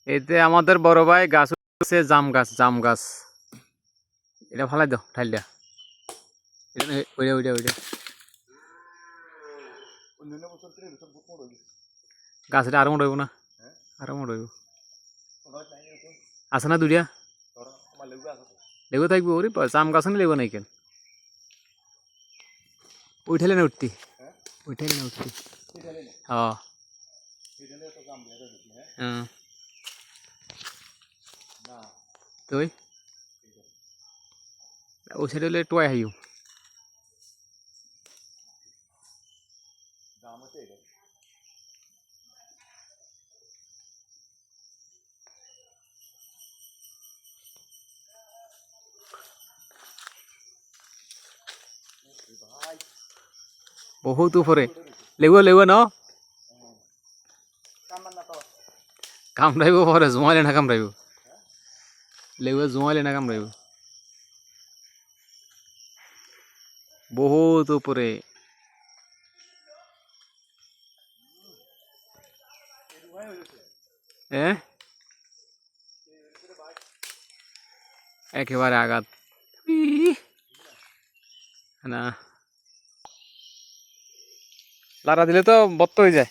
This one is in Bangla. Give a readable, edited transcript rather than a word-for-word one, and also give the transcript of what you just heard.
এতে আমাদের বড় ভাই গাছ হচ্ছে জাম গাছ। এটা ফালাই দাও ঠাইলটা। ওইটা ওইটা ওইটা গাছ এটা আরো মোট হইব না, আরো মোট হইব। আছে না দুইটা লেবু থাকবো। ওরে জাম গাছ না লেবু নাই কেন? উঠাইলে না উঠতি, উঠাইলে না উঠতি। হ্যাঁ হ্যাঁ তুই ও সাইড হলে টুয়াই হাইও। বহুত উপরে লেবু লেবু ন কামড়াইব পরে জমাইলে না কামড়াইব, লেবু জমাইলে না কামড়াইব। বহুত উপরে। একেবারে আঘাত না, লারা দিলে তো বত্ত হয়ে যায়।